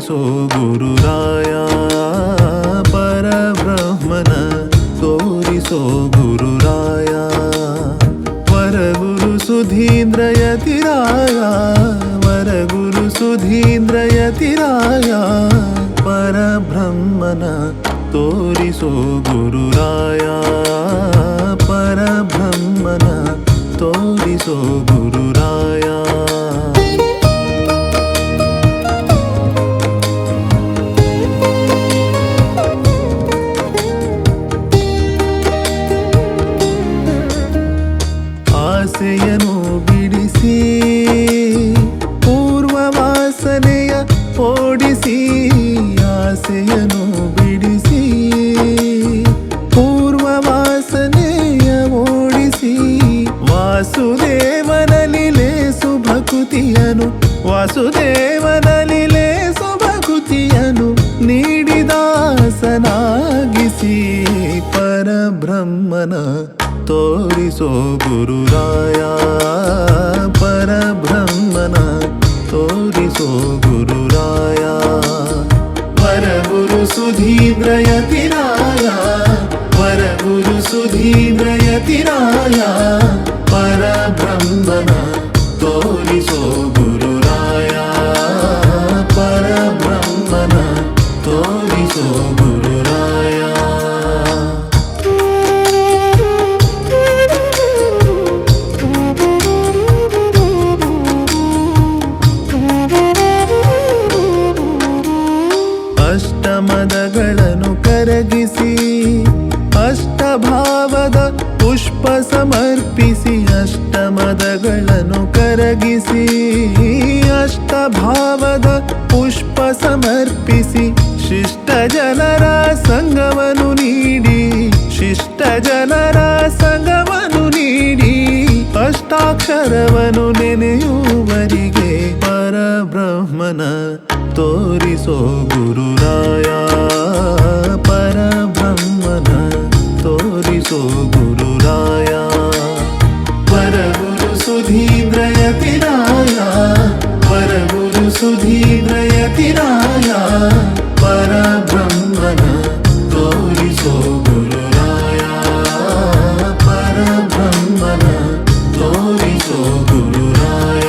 ತೋರಿಸೋ ಗುರುರಾಯ ಪರಬ್ರಹ್ಮನ ತೋರಿಸೋ ಗುರುರಾಯ ವರಗುರು ಸುಧೀಂದ್ರಯತಿರಾಯ ವರಗುರು ಸುಧೀಂದ್ರಯತಿರಾಯ ಪರಬ್ರಹ್ಮನ ತೋರಿಸೋ ಗುರುರಾಯ ಪರಬ್ರಹ್ಮನ ತೋರಿಸೋ ಗುರುರಾಯ ಆಸೆಯನ್ನು ಬಿಡಿಸಿ ಪೂರ್ವವಾಸನೆಯ ಓಡಿಸಿ ಆಸೆಯನ್ನು ಬಿಡಿಸಿ ಪೂರ್ವವಾಸನೆಯ ಓಡಿಸಿ ವಾಸುದೇವನಲ್ಲಿ ಲೇಸು ಭಕುತಿಯನು ವಾಸುದೇವನಲ್ಲಿ ಲೇಸು ಭಕುತಿಯನು ನೀಡಿದಾಸನಾಗಿಸಿ ಪರಬ್ರಹ್ಮನ ತೋರಿಸೋ ಗುರುರಾಯ ಪರಬ್ರಹ್ಮನ ತೋರಿಸೋ ಗುರುರಾಯ ವರಗುರು ಸುಧೀಂದ್ರಯತಿರಾಯ ವರಗುರು ಸುಧೀಂದ್ರಯತಿರಾಯ ಪರಬ್ರಹ್ಮನ ತೋರಿಸೋ ಗುರುರಾಯ ಪರಬ್ರಹ್ಮನ ತೋರಿಸೋ ಗುರುರಾಯ ಅಷ್ಟಮದಗಳನ್ನು ಕರಗಿಸಿ ಅಷ್ಟಭಾವದ ಪುಷ್ಪ ಸಮರ್ಪಿಸಿ ಅಷ್ಟಮದಗಳನ್ನು ಕರಗಿಸಿ ಅಷ್ಟಭಾವದ ಪುಷ್ಪ ಸಮರ್ಪಿಸಿ ಶಿಷ್ಟ ಜನರ ಸಂಗವನ್ನು ನೀಡಿ ಶಿಷ್ಟ ಜನರ ಸಂಗವನ್ನು ನೀಡಿ ಅಷ್ಟಾಕ್ಷರವನ್ನು ನೆನೆಯುವರಿಗೆ ಪರಬ್ರಹ್ಮನ ತೋರಿಸೋ ಗುರುರಾಯ ಪರಬ್ರಹ್ಮನ ತೋರಿಸೋ ಗುರುರಾಯ ವರಗುರು ಸುಧೀಂದ್ರಯತಿರಾಯ ವರಗುರು ಸುಧೀಂದ್ರಯತಿರಾಯ ಪರಬ್ರಹ್ಮನ ತೋರಿಸೋ ಗುರುರಾಯ ಪರಬ್ರಹ್ಮನ ತೋರಿಸೋ ಗುರುರಾಯ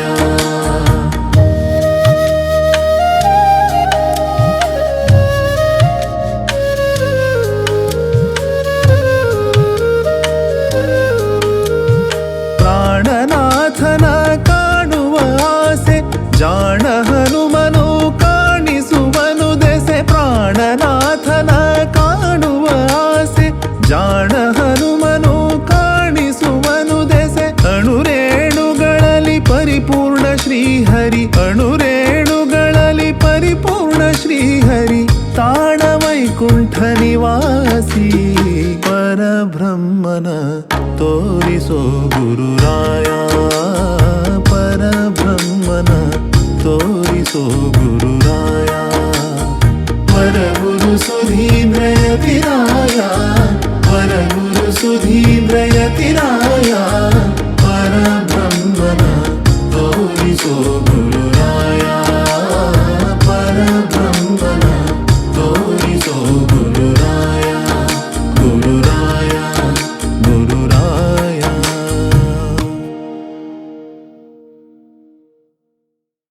ಪ್ರಾಣನಾಥನ ಕಾಣುವ ಆಸೆ ಜಾಣ ಹನುಮನು ಕಾಣಿಸುವನು ದೆಸೆ ಪ್ರಾಣನಾಥನ ಕಾಣುವ ಆಸೆ ಜಾಣ ಹನುಮನು ಕಾಣಿಸುವನು ದೆಸೆ ಅಣುರೇಣುಗಳಲ್ಲಿ ಪರಿಪೂರ್ಣ ಶ್ರೀಹರಿ ಅಣುರೇಣುಗಳಲ್ಲಿ ಪರಿಪೂರ್ಣ ಶ್ರೀಹರಿ ತಾಣ ವೈಕುಂಠ ನಿವಾಸಿ ಪರಬ್ರಹ್ಮನ ತೋರಿಸೋ ಗುರುರಾಯ ಪರಬ್ರಹ್ಮನ ತೋರಿಸೋ ಗುರುರಾಯ ವರಗುರು ಸುಧೀಂದ್ರಯತಿರಾಯ